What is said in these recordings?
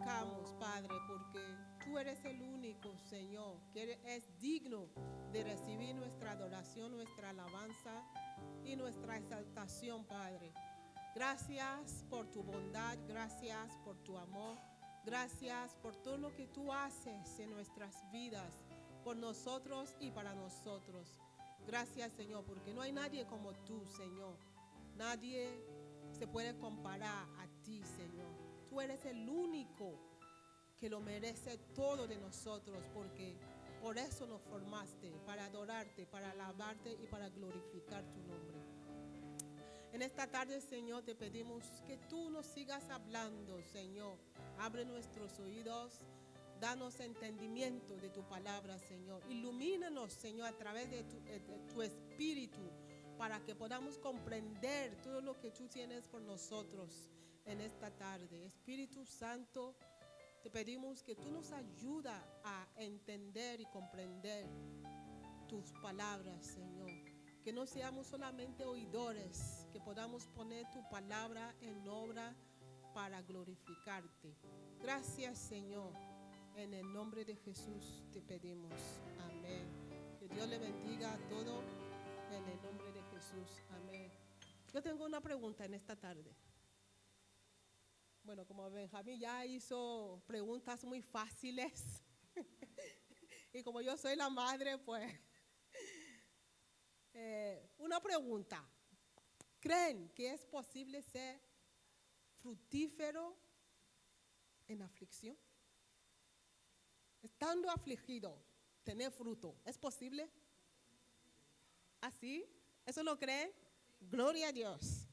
glorificamos, Padre, porque tú eres el único, Señor, que es digno de recibir nuestra adoración, nuestra alabanza y nuestra exaltación, Padre. Gracias por tu bondad, gracias por tu amor, gracias por todo lo que tú haces en nuestras vidas, por nosotros y para nosotros. Gracias, Señor, porque no hay nadie como tú, Señor. Nadie se puede comparar a ti, Señor. Tú eres el único que lo merece todo de nosotros, porque por eso nos formaste, para adorarte, para alabarte y para glorificar tu nombre. En esta tarde, Señor, te pedimos que tú nos sigas hablando, Señor. Abre nuestros oídos, danos entendimiento de tu palabra, Señor. Ilumínanos, Señor, a través de tu espíritu, para que podamos comprender todo lo que tú tienes por nosotros en esta tarde. Espíritu Santo, te pedimos que tú nos ayudes a entender y comprender tus palabras, Señor. Que no seamos solamente oidores, que podamos poner tu palabra en obra para glorificarte. Gracias, Señor. En el nombre de Jesús te pedimos. Amén. Que Dios le bendiga a todos en el nombre de Jesús. Amén. Yo tengo una pregunta en esta tarde. Bueno, como Benjamín ya hizo preguntas muy fáciles y como yo soy la madre, pues una pregunta. ¿Creen que es posible ser fructífero en aflicción? Estando afligido, tener fruto, ¿es posible? ¿Así? ¿Eso lo creen? Gloria a Dios.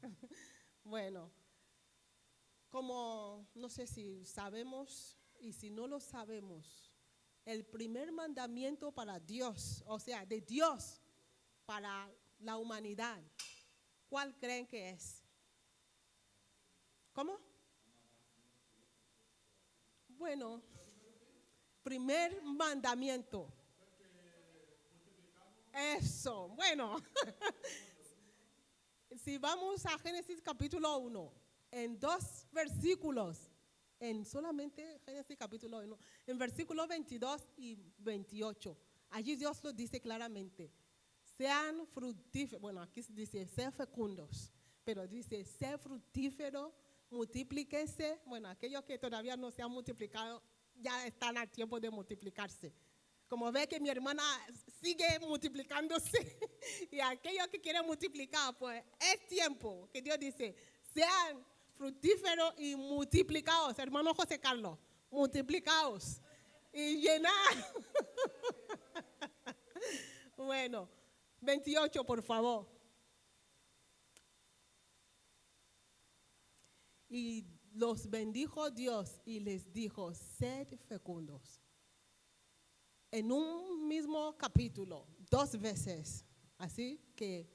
Bueno, como no sé si sabemos y si no lo sabemos, el primer mandamiento para Dios, o sea, de Dios para la humanidad, ¿cuál creen que es? ¿Cómo? Bueno, primer mandamiento. Eso, bueno. Si vamos a Génesis capítulo 1, en 2 versículos, en solamente Génesis capítulo 1, en versículos 22 y 28, allí Dios lo dice claramente. Sean fructíferos, bueno, aquí dice ser fecundos, pero dice ser fructíferos, multiplíquense. Bueno, aquellos que todavía no se han multiplicado ya están a tiempo de multiplicarse. Como ve que mi hermana sigue multiplicándose y aquellos que quieren multiplicar, pues es tiempo que Dios dice, sean fructíferos y multiplicados, hermano José Carlos, multiplicados y llenar. Bueno, 28, por favor. Y los bendijo Dios y les dijo, sed fecundos. En un mismo capítulo, 2 veces. Así que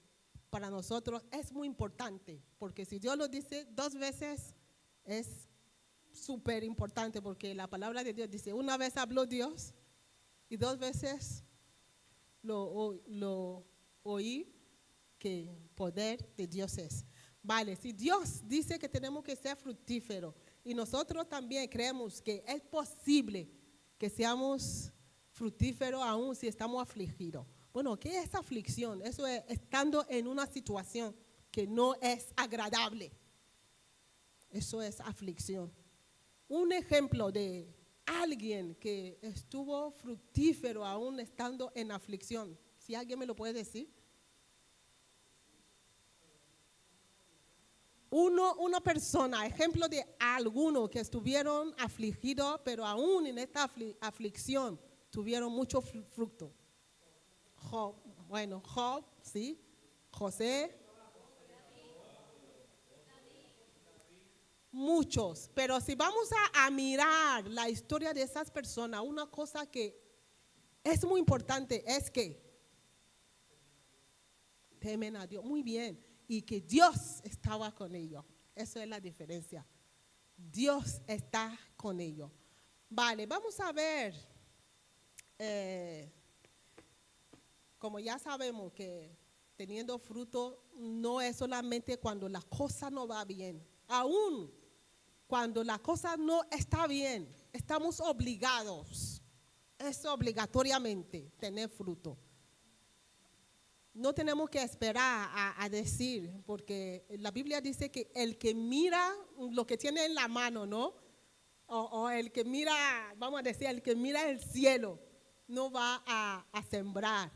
para nosotros es muy importante, porque si Dios lo dice 2 veces, es súper importante, porque la palabra de Dios dice, una vez habló Dios y 2 veces lo oí, que poder de Dios es. Vale, si Dios dice que tenemos que ser fructíferos y nosotros también creemos que es posible que seamos fructíferos aún si estamos afligidos. Bueno, ¿qué es aflicción? Eso es estando en una situación que no es agradable. Eso es aflicción. Un ejemplo de alguien que estuvo fructífero aún estando en aflicción, si alguien me lo puede decir. Una persona, ejemplo de algunos que estuvieron afligidos, pero aún en esta aflicción tuvieron mucho fruto. Job, bueno, Job, sí, José, muchos. Pero si vamos a mirar la historia de esas personas, una cosa que es muy importante es que temen a Dios, muy bien, y que Dios estaba con ellos. Eso es la diferencia. Dios está con ellos. Vale, vamos a ver, como ya sabemos que teniendo fruto no es solamente cuando la cosa no va bien, aún cuando la cosa no está bien, estamos obligados, es obligatoriamente tener fruto. No tenemos que esperar a decir, porque la Biblia dice que el que mira lo que tiene en la mano, ¿no? O el que mira, vamos a decir, el que mira el cielo, no va a sembrar.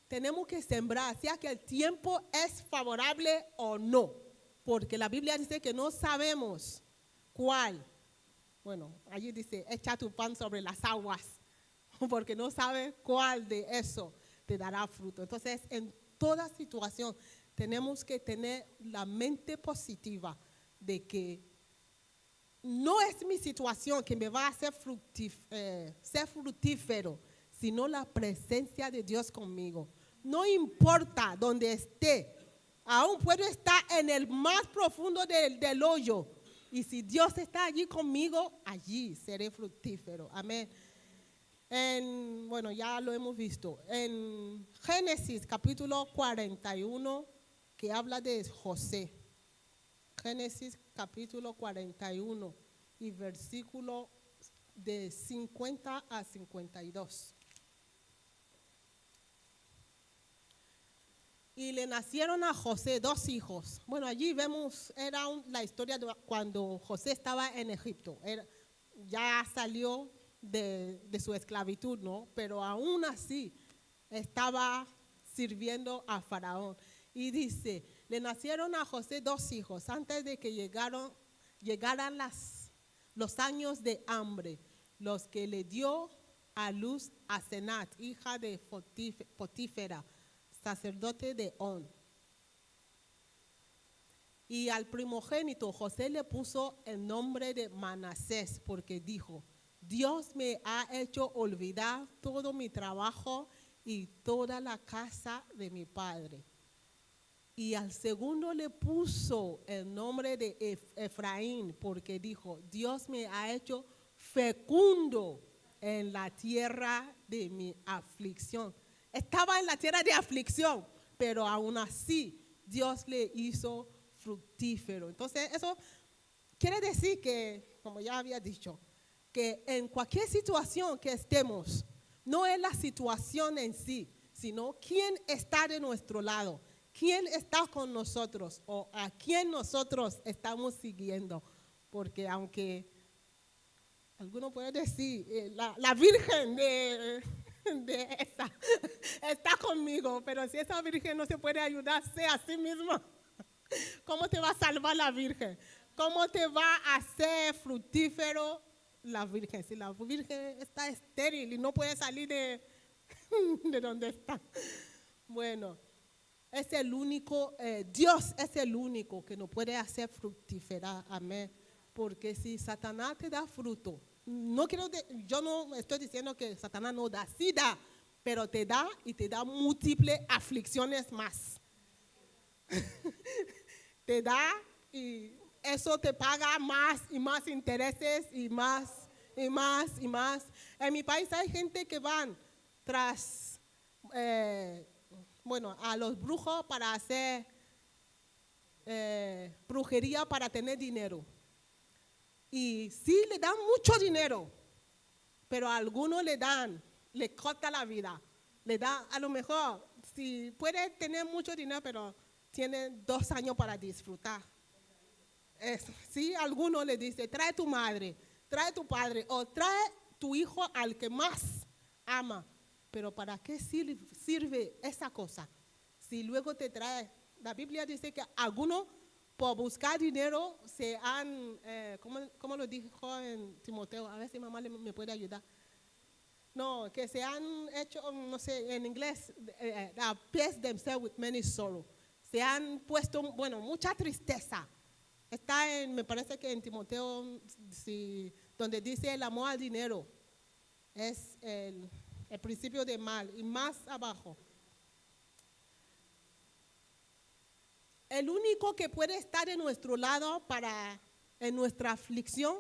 Tenemos que sembrar, sea que el tiempo es favorable o no, porque la Biblia dice que no sabemos cuál. Bueno, allí dice, echa tu pan sobre las aguas, porque no sabes cuál de eso te dará fruto. Entonces, en toda situación tenemos que tener la mente positiva de que no es mi situación que me va a hacer ser fructífero, sino la presencia de Dios conmigo. No importa dónde esté, aún puedo estar en el más profundo del hoyo, y si Dios está allí conmigo, allí seré fructífero. Amén. Bueno, ya lo hemos visto. En Génesis capítulo 41, que habla de José. Génesis capítulo 41 y versículo de 50 a 52. Y le nacieron a José 2 hijos. Bueno, allí vemos, era la historia de cuando José estaba en Egipto. Ya salió de su esclavitud, ¿no? Pero aún así estaba sirviendo a Faraón. Y dice, le nacieron a José 2 hijos antes de que llegaran los años de hambre, los que le dio a luz a Senat, hija de Potífera, sacerdote de On. Y al primogénito José le puso el nombre de Manasés, porque dijo, Dios me ha hecho olvidar todo mi trabajo y toda la casa de mi padre. Y al segundo le puso el nombre de Efraín, porque dijo, Dios me ha hecho fecundo en la tierra de mi aflicción. Estaba en la tierra de aflicción, pero aún así Dios le hizo fructífero. Entonces eso quiere decir que, como ya había dicho, que en cualquier situación que estemos, no es la situación en sí, sino quién está de nuestro lado, quién está con nosotros o a quién nosotros estamos siguiendo. Porque aunque alguno puede decir, la Virgen de esa está conmigo, pero si esa Virgen no se puede ayudarse a sí misma, ¿cómo te va a salvar la Virgen? ¿Cómo te va a hacer fructífero la Virgen? Si la Virgen está estéril y no puede salir de donde está. Bueno, es el único, Dios es el único que nos puede hacer fructífera. Amén. Porque si Satanás te da fruto, yo no estoy diciendo que Satanás no da, sí da, pero te da y te da múltiples aflicciones más. Te da y eso te paga más y más intereses y más y más y más. En mi país hay gente que van tras, a los brujos para hacer brujería para tener dinero. Y sí le dan mucho dinero, pero a algunos le corta la vida. Le da, a lo mejor, si puede tener mucho dinero, pero tiene 2 años para disfrutar. Sí, algunos le dicen, trae tu madre, trae tu padre, o trae tu hijo al que más ama. Pero ¿para qué sirve esa cosa? Si luego te trae, la Biblia dice que algunos por buscar dinero se han, ¿cómo lo dijo en Timoteo? A ver si mamá me puede ayudar. No, que se han hecho, no sé, en inglés, pierced themselves with many sorrow. Se han puesto, mucha tristeza. Está me parece que en Timoteo, donde dice el amor al dinero es el principio de mal. Y más abajo, el único que puede estar en nuestro lado en nuestra aflicción,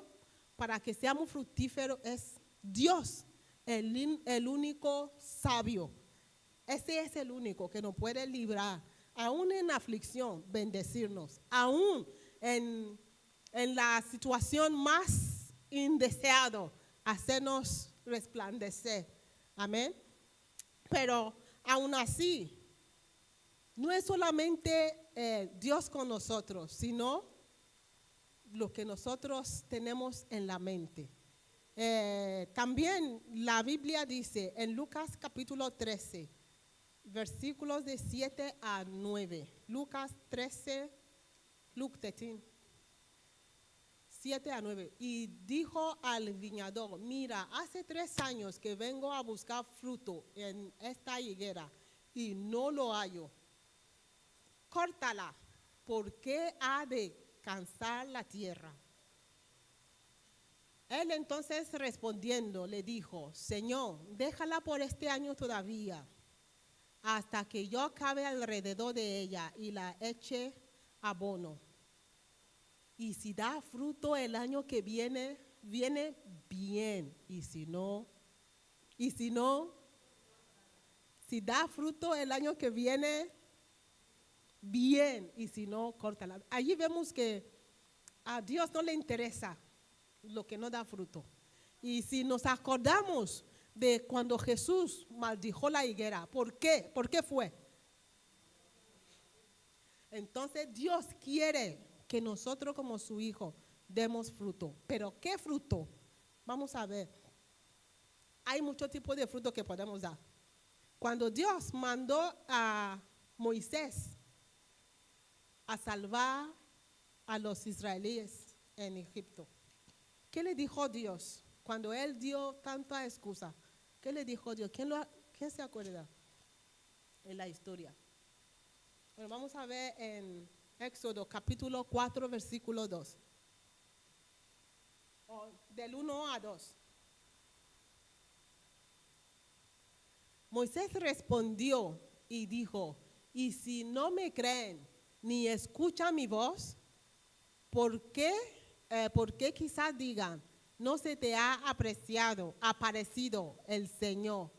para que seamos fructíferos, es Dios, el único sabio. Ese es el único que nos puede librar, aún en aflicción, bendecirnos, aún en en la situación más indeseada, hacernos resplandecer. Amén. Pero aún así, no es solamente Dios con nosotros, sino lo que nosotros tenemos en la mente. También la Biblia dice en Lucas capítulo 13, versículos de 7 a 9. Lucas 13, Luke 13, 7 a 9. Y dijo al viñador: mira, hace 3 años que vengo a buscar fruto en esta higuera y no lo hallo. Córtala, porque ha de cansar la tierra. Él entonces respondiendo le dijo: Señor, déjala por este año todavía, hasta que yo acabe alrededor de ella y la eche abono. Y si da fruto el año que viene, viene bien. Y si no, si da fruto el año que viene, bien. Y si no, córtala. Allí vemos que a Dios no le interesa lo que no da fruto. Y si nos acordamos de cuando Jesús maldijo la higuera, ¿por qué? ¿Por qué fue? Entonces Dios quiere que nosotros como su hijo demos fruto. ¿Pero qué fruto? Vamos a ver. Hay muchos tipos de fruto que podemos dar. Cuando Dios mandó a Moisés a salvar a los israelíes en Egipto, ¿qué le dijo Dios? Cuando él dio tanta excusa, ¿qué le dijo Dios? ¿Quién se acuerda en la historia? Bueno, vamos a ver en Éxodo capítulo 4, versículo 2. Del 1 a 2. Moisés respondió y dijo: y si no me creen ni escuchan mi voz, ¿por qué quizás digan: no se te ha aparecido el Señor?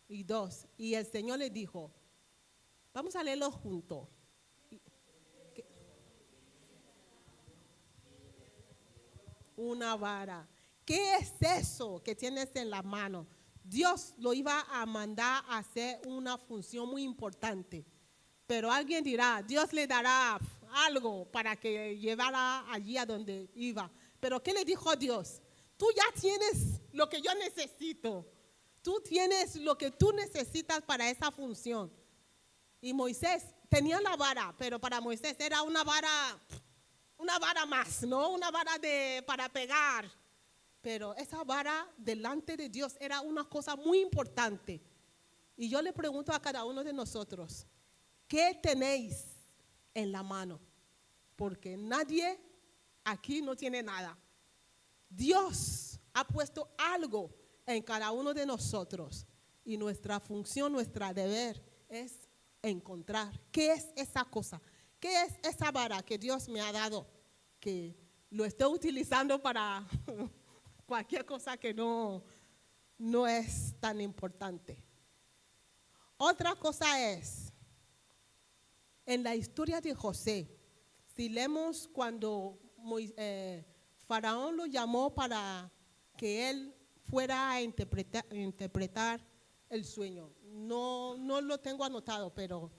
Y 2. Y el Señor le dijo, vamos a leerlo juntos. Una vara. ¿Qué es eso que tienes en la mano? Dios lo iba a mandar a hacer una función muy importante. Pero alguien dirá, Dios le dará algo para que llevara allí a donde iba. Pero ¿qué le dijo Dios? Tú ya tienes lo que yo necesito. Tú tienes lo que tú necesitas para esa función. Y Moisés tenía la vara, pero para Moisés era una vara más, ¿no? Una vara para pegar. Pero esa vara delante de Dios era una cosa muy importante. Y yo le pregunto a cada uno de nosotros, ¿qué tenéis en la mano? Porque nadie aquí no tiene nada. Dios ha puesto algo en cada uno de nosotros. Y nuestra función, nuestro deber es encontrar qué es esa cosa. ¿Qué es esa vara que Dios me ha dado? Que lo estoy utilizando para cualquier cosa que no es tan importante. Otra cosa es, en la historia de José, si leemos cuando Faraón lo llamó para que él fuera a interpretar el sueño. No lo tengo anotado, pero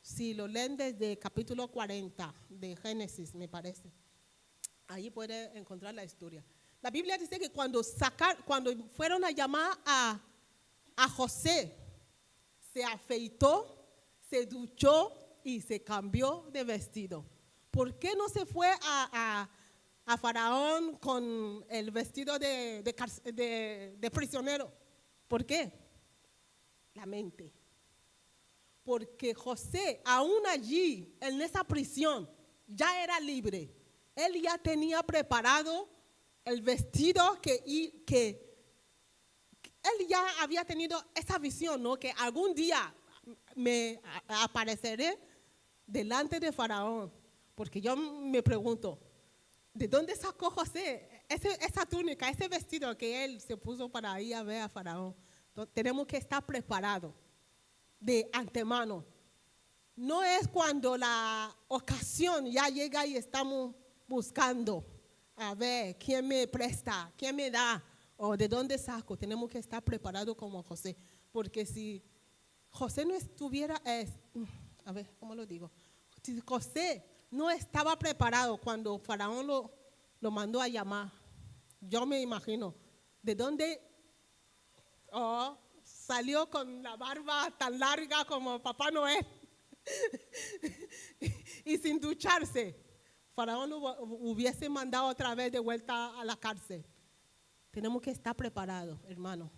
si lo leen desde capítulo 40 de Génesis, me parece, ahí puede encontrar la historia. La Biblia dice que cuando fueron a llamar a José, se afeitó, se duchó y se cambió de vestido. ¿Por qué no se fue a Faraón con el vestido de prisionero? ¿Por qué? La mente. Porque José, aún allí, en esa prisión, ya era libre. Él ya tenía preparado el vestido que él ya había tenido esa visión, ¿no? Que algún día me apareceré delante de Faraón. Porque yo me pregunto, ¿de dónde sacó José esa túnica, ese vestido que él se puso para ir a ver a Faraón? Entonces, tenemos que estar preparados de antemano. No es cuando la ocasión ya llega y estamos buscando. a ver quién me presta, quién me da o de dónde saco. Tenemos que estar preparados como José, porque si José no estuviera, a ver, ¿cómo lo digo? Si José no estaba preparado cuando Faraón lo mandó a llamar, yo me imagino, ¿de dónde salió con la barba tan larga como Papá Noel y sin ducharse? Faraón lo hubiese mandado otra vez de vuelta a la cárcel. Tenemos que estar preparados, hermano.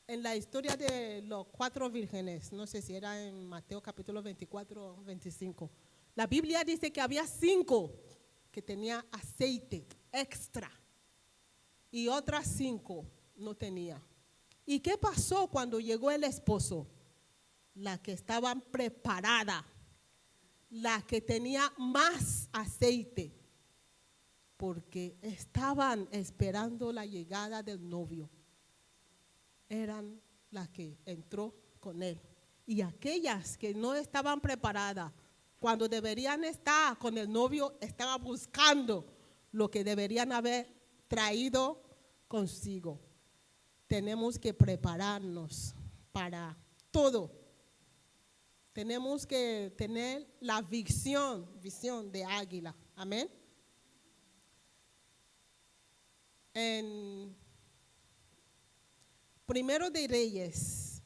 En la historia de los 4 vírgenes, no sé si era en Mateo capítulo 24 o 25, la Biblia dice que había 5 que tenían aceite extra y otras 5 no tenían. ¿Y qué pasó cuando llegó el esposo? La que estaban preparada, la que tenía más aceite, porque estaban esperando la llegada del novio, eran las que entró con él. Y aquellas que no estaban preparadas, cuando deberían estar con el novio, estaban buscando lo que deberían haber traído consigo. Tenemos que prepararnos para todo. Tenemos que tener la visión de águila. Amén. En Primero de Reyes,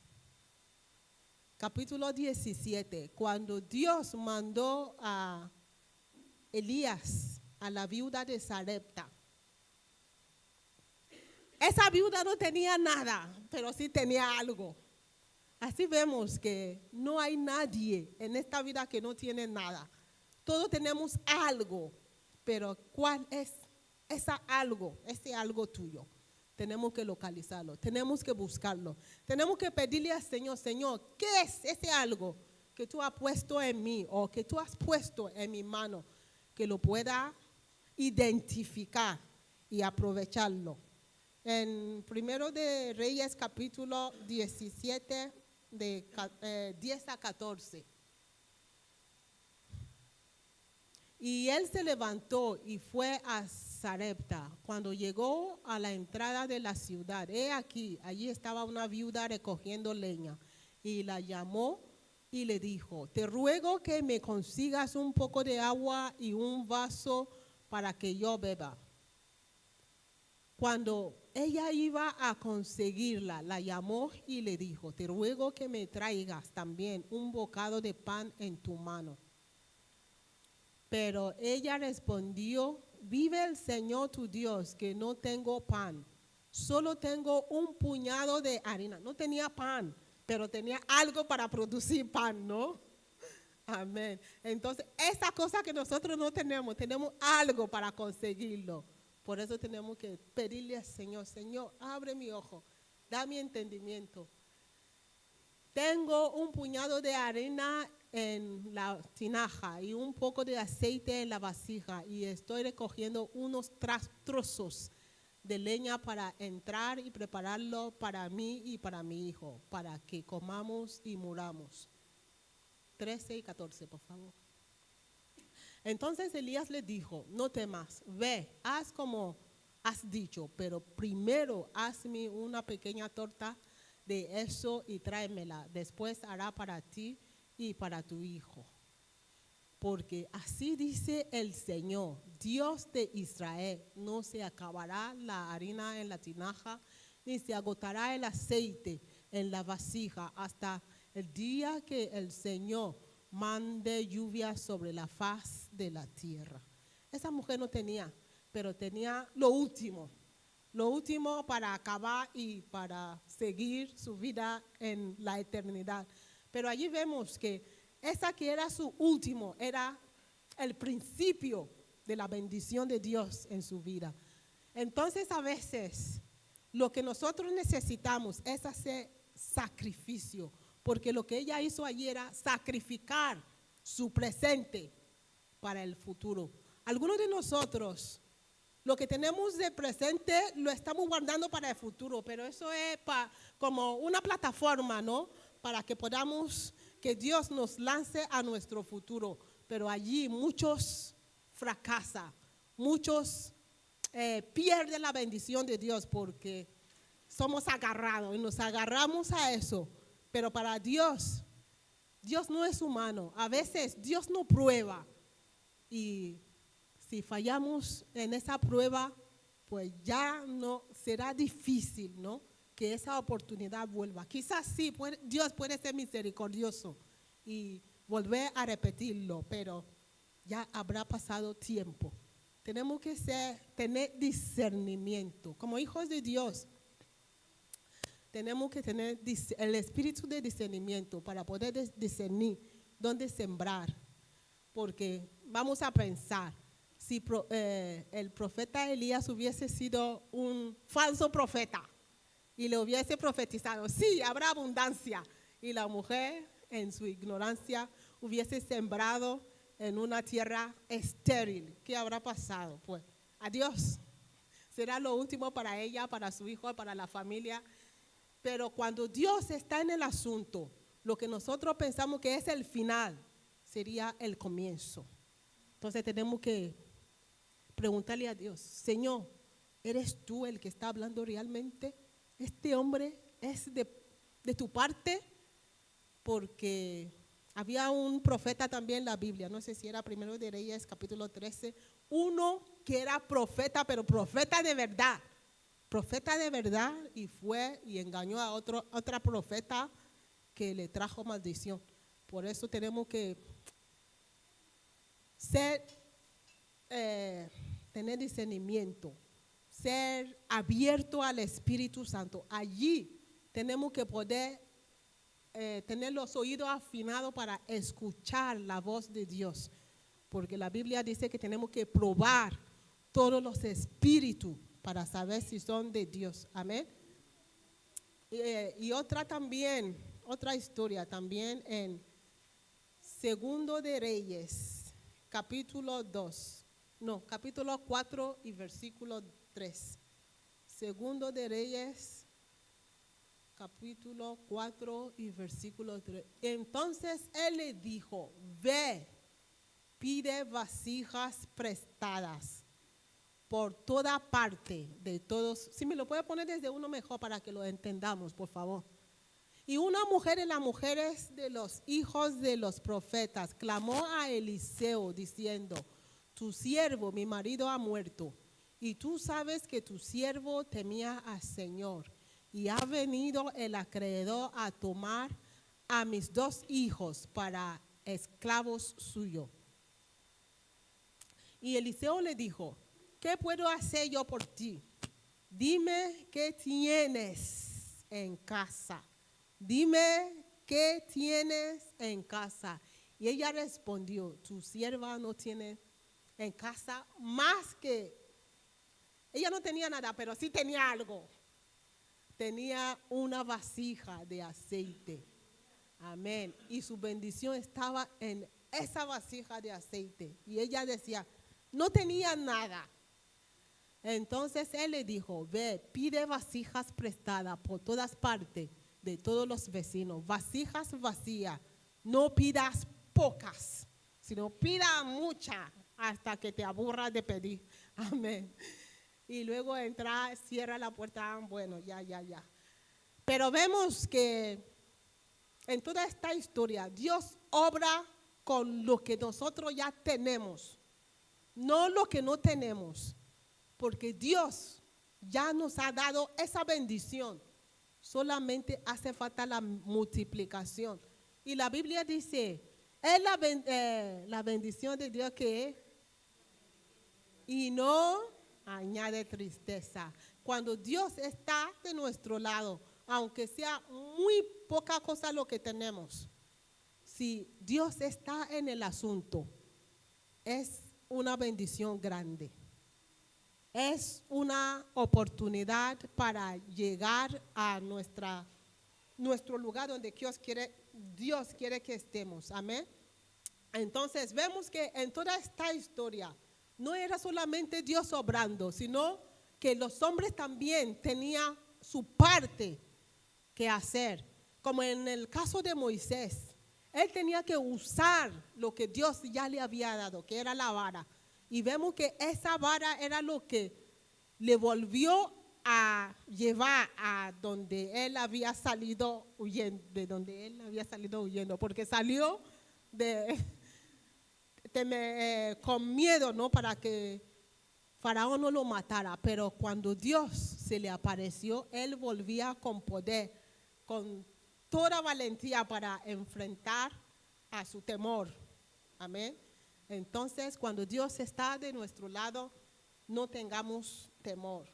capítulo 17, cuando Dios mandó a Elías a la viuda de Sarepta. Esa viuda no tenía nada, pero sí tenía algo. Así vemos que no hay nadie en esta vida que no tiene nada. Todos tenemos algo, pero ¿cuál es ese algo tuyo? Tenemos que localizarlo, tenemos que buscarlo. Tenemos que pedirle al Señor, Señor, ¿qué es ese algo que tú has puesto en mí o que tú has puesto en mi mano? Que lo pueda identificar y aprovecharlo. En Primero de Reyes, capítulo 17, de 10 a 14. Y él se levantó y fue a Sarepta. Cuando llegó a la entrada de la ciudad, he aquí, allí estaba una viuda recogiendo leña. Y la llamó y le dijo, te ruego que me consigas un poco de agua y un vaso para que yo beba. Cuando ella iba a conseguirla, la llamó y le dijo, te ruego que me traigas también un bocado de pan en tu mano. Pero ella respondió, vive el Señor tu Dios, que no tengo pan, solo tengo un puñado de harina. No tenía pan, pero tenía algo para producir pan, ¿no? Amén. Entonces, esa cosa que nosotros no tenemos, tenemos algo para conseguirlo. Por eso tenemos que pedirle al Señor, Señor, abre mi ojo, da mi entendimiento. Tengo un puñado de harina en la tinaja y un poco de aceite en la vasija y estoy recogiendo unos trozos de leña para entrar y prepararlo para mí y para mi hijo, para que comamos y muramos. 13 y 14, por favor. Entonces Elías le dijo, no temas, ve, haz como has dicho, pero primero hazme una pequeña torta de eso y tráemela. Después hará para ti y para tu hijo. Porque así dice el Señor, Dios de Israel, no se acabará la harina en la tinaja, ni se agotará el aceite en la vasija hasta el día que el Señor mande lluvia sobre la faz de la tierra. Esa mujer no tenía, pero tenía lo último para acabar y para seguir su vida en la eternidad. Pero allí vemos que esa que era su último, era el principio de la bendición de Dios en su vida. Entonces a veces lo que nosotros necesitamos es hacer sacrificio, porque lo que ella hizo allí era sacrificar su presente para el futuro. Algunos de nosotros, lo que tenemos de presente lo estamos guardando para el futuro, pero eso es como una plataforma, ¿no? Para que podamos, que Dios nos lance a nuestro futuro. Pero allí muchos fracasan muchos pierden la bendición de Dios porque somos agarrados y nos agarramos a eso. Pero para Dios, Dios no es humano. A veces Dios no prueba. Y si fallamos en esa prueba, pues ya no será difícil, ¿no?, que esa oportunidad vuelva. Quizás sí, Dios puede ser misericordioso y volver a repetirlo, pero ya habrá pasado tiempo. Tenemos que tener discernimiento. Como hijos de Dios, tenemos que tener el espíritu de discernimiento para poder discernir dónde sembrar. Porque vamos a pensar, si el profeta Elías hubiese sido un falso profeta y le hubiese profetizado, sí, habrá abundancia, y la mujer en su ignorancia hubiese sembrado en una tierra estéril, ¿qué habrá pasado? Pues adiós, será lo último para ella, para su hijo, para la familia. Pero cuando Dios está en el asunto, lo que nosotros pensamos que es el final sería el comienzo. Entonces tenemos que preguntarle a Dios, Señor, ¿eres tú el que está hablando realmente? ¿Este hombre es de tu parte? Porque había un profeta también en la Biblia, no sé si era Primero de Reyes, capítulo 13, uno que era profeta, pero profeta de verdad, y fue y engañó a otra profeta que le trajo maldición. Por eso tenemos que tener discernimiento, ser abierto al Espíritu Santo. Allí tenemos que poder tener los oídos afinados para escuchar la voz de Dios, porque la Biblia dice que tenemos que probar todos los espíritus para saber si son de Dios. Amén. Y otra historia también en Segundo de Reyes, capítulo 4 y versículo 3. Segundo de Reyes, capítulo 4 y versículo 3. Entonces él le dijo, ve, pide vasijas prestadas por toda parte de todos. Si me lo puede poner desde uno mejor para que lo entendamos, por favor. Y una mujer de las mujeres de los hijos de los profetas clamó a Eliseo diciendo, tu siervo, mi marido, ha muerto, y tú sabes que tu siervo temía al Señor, y ha venido el acreedor a tomar a mis 2 hijos para esclavos suyos. Y Eliseo le dijo, ¿qué puedo hacer yo por ti? Dime qué tienes en casa. Dime qué tienes en casa. Y ella respondió, tu sierva no tiene en casa más que, ella no tenía nada, pero sí tenía algo. Tenía una vasija de aceite. Amén. Y su bendición estaba en esa vasija de aceite. Y ella decía, no tenía nada. Entonces él le dijo, ve, pide vasijas prestadas por todas partes de todos los vecinos, vasijas vacías, no pidas pocas, sino pida muchas hasta que te aburras de pedir. Amén. Y luego entra, cierra la puerta, bueno, ya. Pero vemos que en toda esta historia, Dios obra con lo que nosotros ya tenemos, no lo que no tenemos, porque Dios ya nos ha dado esa bendición. Solamente hace falta la multiplicación. Y la Biblia dice, es la bendición de Dios que y no añade tristeza. Cuando Dios está de nuestro lado, aunque sea muy poca cosa lo que tenemos, si Dios está en el asunto, es una bendición grande. Es una oportunidad para llegar a nuestro lugar donde Dios quiere que estemos. Amén. Entonces vemos que en toda esta historia no era solamente Dios obrando, sino que los hombres también tenían su parte que hacer. Como en el caso de Moisés, él tenía que usar lo que Dios ya le había dado, que era la vara. Y vemos que esa vara era lo que le volvió a llevar a donde él había salido huyendo, porque salió con miedo, ¿no? Para que Faraón no lo matara, pero cuando Dios se le apareció, él volvía con poder, con toda valentía para enfrentar a su temor. Amén. Entonces, cuando Dios está de nuestro lado, no tengamos temor.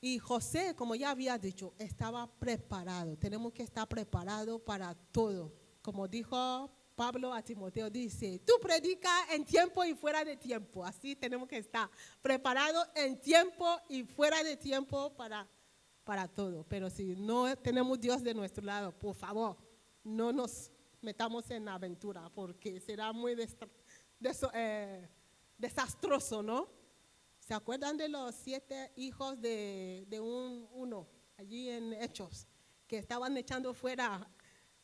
Y José, como ya había dicho, estaba preparado. Tenemos que estar preparados para todo. Como dijo Pablo a Timoteo, dice, tú predica en tiempo y fuera de tiempo. Así tenemos que estar preparados en tiempo y fuera de tiempo para todo. Pero si no tenemos Dios de nuestro lado, por favor, no nos metamos en aventura, porque será muy desastroso, ¿no? ¿Se acuerdan de los 7 hijos de uno allí en Hechos, que estaban echando fuera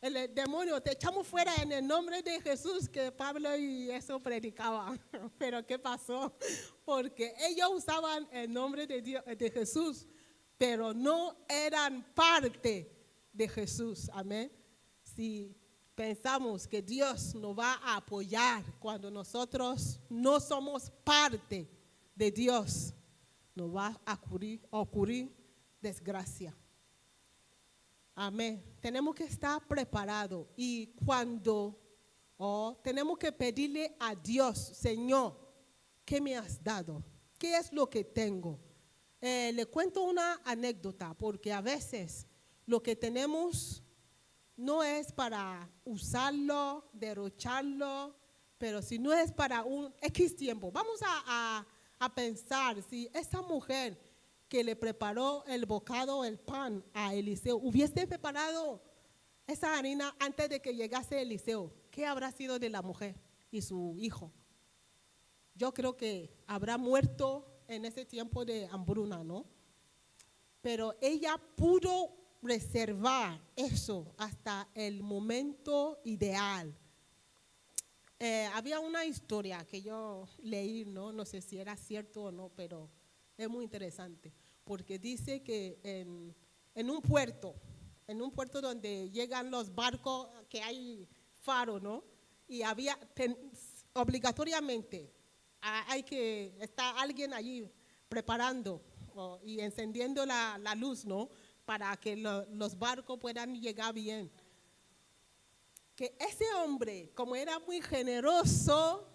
el demonio? Te echamos fuera en el nombre de Jesús, que Pablo y eso predicaban. Pero ¿qué pasó? Porque ellos usaban el nombre de Dios, de Jesús, pero no eran parte de Jesús. Amén. Si pensamos que Dios nos va a apoyar cuando nosotros no somos parte de Dios, nos va a ocurrir desgracia. Amén. Tenemos que estar preparados y tenemos que pedirle a Dios, Señor, ¿qué me has dado? ¿Qué es lo que tengo? Le cuento una anécdota, porque a veces lo que tenemos no es para usarlo, derrocharlo, pero si no es para un X tiempo. Vamos a pensar si esa mujer que le preparó el bocado, el pan a Eliseo, hubiese preparado esa harina antes de que llegase Eliseo, ¿qué habrá sido de la mujer y su hijo? Yo creo que habrá muerto en ese tiempo de hambruna, ¿no? Pero ella pudo reservar eso hasta el momento ideal. Había una historia que yo leí, no sé si era cierto o no, pero es muy interesante, porque dice que en un puerto donde llegan los barcos, que hay faro, ¿no? Y obligatoriamente hay que estar alguien allí preparando y encendiendo la luz, ¿no? Para que los barcos puedan llegar bien. Que ese hombre, como era muy generoso,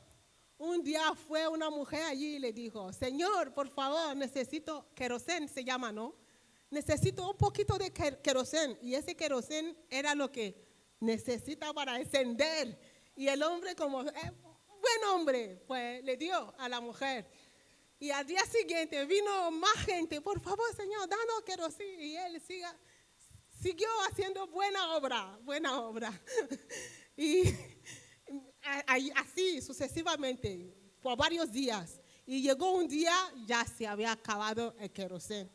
un día fue una mujer allí y le dijo, Señor, por favor, necesito querosén, se llama, ¿no? Necesito un poquito de querosén. Y ese querosén era lo que necesita para encender. Y el hombre, como buen hombre, pues le dio a la mujer. Y al día siguiente vino más gente, por favor, Señor, danos querosén. Y él siguió haciendo buena obra. Y así sucesivamente, por varios días. Y llegó un día, ya se había acabado el querosén.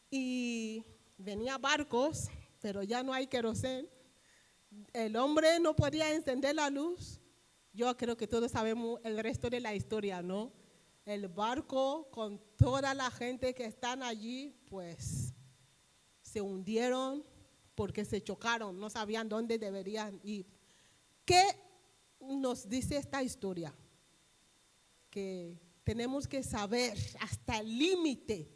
Y venía barcos, pero ya no hay querosén. El hombre no podía encender la luz. Yo creo que todos sabemos el resto de la historia, ¿no? El barco con toda la gente que están allí, pues se hundieron porque se chocaron, no sabían dónde deberían ir. ¿Qué nos dice esta historia? Que tenemos que saber hasta el límite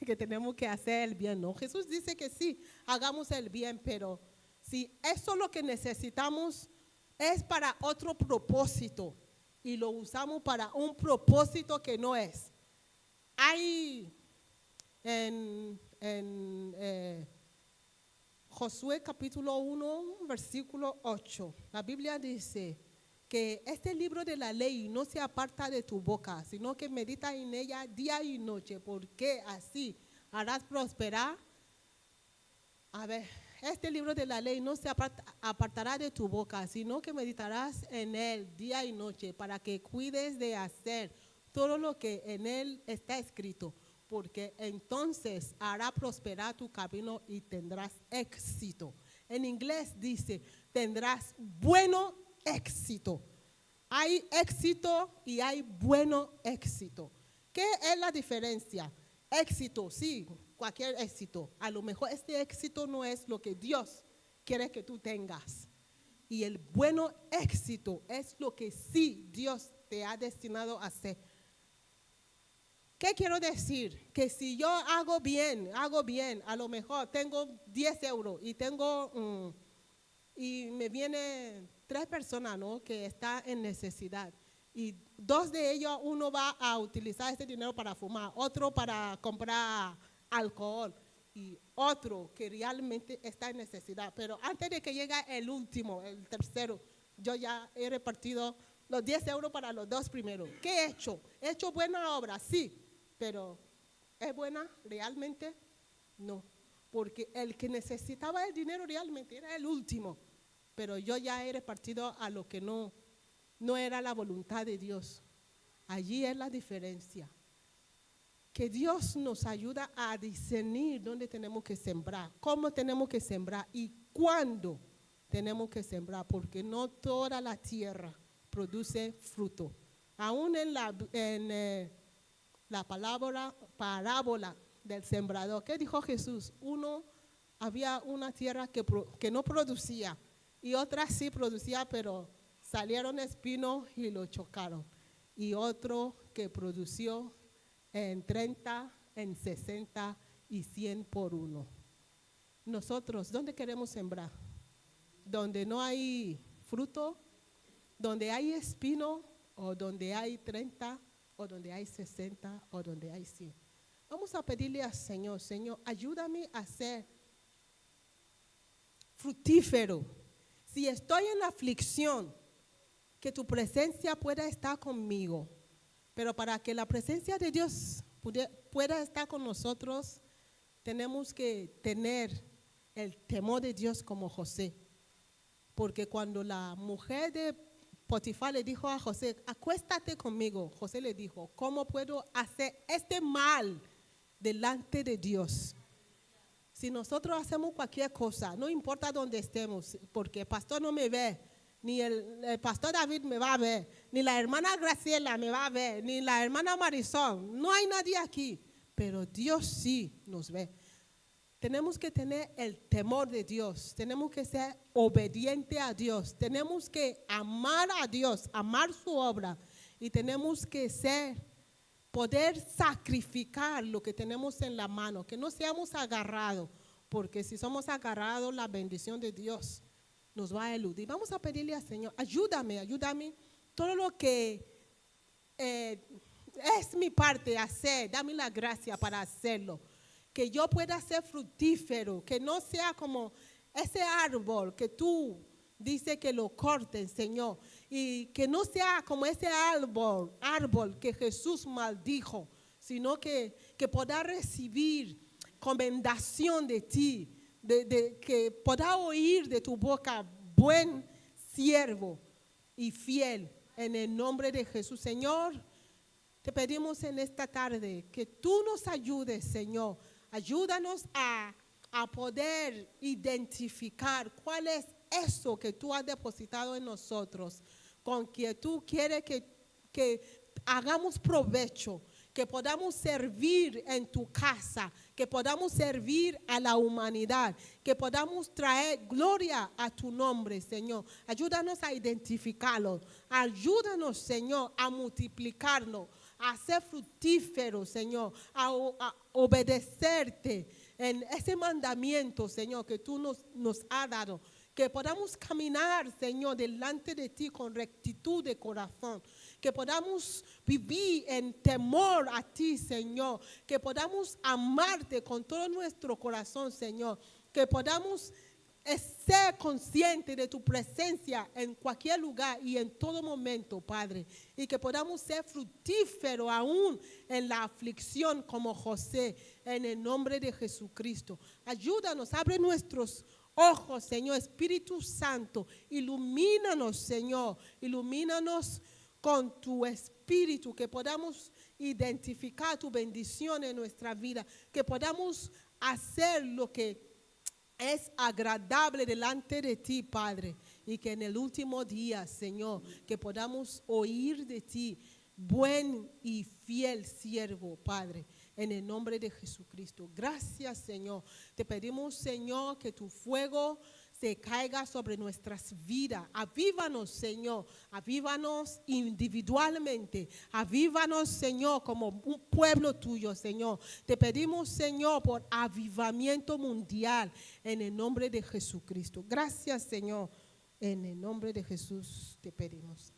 que tenemos que hacer el bien, ¿no? Jesús dice que sí, hagamos el bien, pero si eso lo que necesitamos es para otro propósito y lo usamos para un propósito que no es. Hay en Josué capítulo 1, versículo 8, la Biblia dice que este libro de la ley no se aparta de tu boca, sino que medita en ella día y noche, porque así harás prosperar. A ver, este libro de la ley no se apartará de tu boca, sino que meditarás en él día y noche, para que cuides de hacer todo lo que en él está escrito, porque entonces hará prosperar tu camino y tendrás éxito. En inglés dice, tendrás bueno éxito. Hay éxito y hay bueno éxito. ¿Qué es la diferencia? Éxito, sí, cualquier éxito. A lo mejor este éxito no es lo que Dios quiere que tú tengas. Y el bueno éxito es lo que sí Dios te ha destinado a hacer. ¿Qué quiero decir? Que si yo hago bien, a lo mejor tengo 10 euros y y me vienen 3 personas, ¿no?, que están en necesidad. Y 2 de ellos, uno va a utilizar ese dinero para fumar, otro para comprar alcohol y otro que realmente está en necesidad. Pero antes de que llegue el último, el tercero, yo ya he repartido los 10 euros para los 2 primeros. ¿Qué he hecho? ¿He hecho buena obra? Sí, pero ¿es buena realmente? No, porque el que necesitaba el dinero realmente era el último, pero yo ya he repartido a lo que no era la voluntad de Dios. Allí es la diferencia. Que Dios nos ayuda a discernir dónde tenemos que sembrar, cómo tenemos que sembrar y cuándo tenemos que sembrar, porque no toda la tierra produce fruto. Aún en la parábola del sembrador, ¿qué dijo Jesús? Había una tierra que no producía y otra sí producía, pero salieron espinos y lo chocaron. Y otro que produció en 30, en 60 y 100 por uno. Nosotros, ¿dónde queremos sembrar? ¿Donde no hay fruto? ¿Donde hay espino? ¿O donde hay 30? ¿O donde hay 60? ¿O donde hay 100? Vamos a pedirle al Señor, Señor, ayúdame a ser fructífero. Si estoy en la aflicción, que tu presencia pueda estar conmigo. Pero para que la presencia de Dios pueda estar con nosotros, tenemos que tener el temor de Dios como José. Porque cuando la mujer de Potifar le dijo a José, acuéstate conmigo, José le dijo, ¿cómo puedo hacer este mal delante de Dios? Si nosotros hacemos cualquier cosa, no importa dónde estemos, porque el pastor no me ve, ni el pastor David me va a ver, ni la hermana Graciela me va a ver, ni la hermana Marisol, no hay nadie aquí, pero Dios sí nos ve. Tenemos que tener el temor de Dios, tenemos que ser obedientes a Dios, tenemos que amar a Dios, amar su obra y tenemos que poder sacrificar lo que tenemos en la mano, que no seamos agarrados, porque si somos agarrados, la bendición de Dios nos va a eludir. Vamos a pedirle al Señor, ayúdame, todo lo que es mi parte hacer, dame la gracia para hacerlo, que yo pueda ser fructífero, que no sea como ese árbol que tú dices que lo corten, Señor, y que no sea como ese árbol que Jesús maldijo, sino que pueda recibir comendación de ti, que pueda oír de tu boca, buen siervo y fiel, en el nombre de Jesús. Señor, te pedimos en esta tarde que tú nos ayudes, Señor. Ayúdanos a poder identificar cuál es eso que tú has depositado en nosotros, con que tú quieres que hagamos provecho, que podamos servir en tu casa, que podamos servir a la humanidad, que podamos traer gloria a tu nombre, Señor. Ayúdanos a identificarlo, ayúdanos, Señor, a multiplicarnos, a ser fructíferos, Señor, a obedecerte en ese mandamiento, Señor, que tú nos has dado. Que podamos caminar, Señor, delante de ti con rectitud de corazón. Que podamos vivir en temor a ti, Señor. Que podamos amarte con todo nuestro corazón, Señor. Que podamos ser conscientes de tu presencia en cualquier lugar y en todo momento, Padre. Y que podamos ser fructíferos aún en la aflicción como José, en el nombre de Jesucristo. Ayúdanos, abre nuestros ojos, Señor. Espíritu Santo, ilumínanos, Señor. Ilumínanos con tu espíritu, que podamos identificar tu bendición en nuestra vida, que podamos hacer lo que es agradable delante de ti, Padre, y que en el último día, Señor, que podamos oír de ti, buen y fiel siervo, Padre, en el nombre de Jesucristo. Gracias, Señor. Te pedimos, Señor, que tu fuego se caiga sobre nuestras vidas. Avívanos, Señor. Avívanos individualmente. Avívanos, Señor, como un pueblo tuyo, Señor. Te pedimos, Señor, por avivamiento mundial en el nombre de Jesucristo. Gracias, Señor. En el nombre de Jesús te pedimos.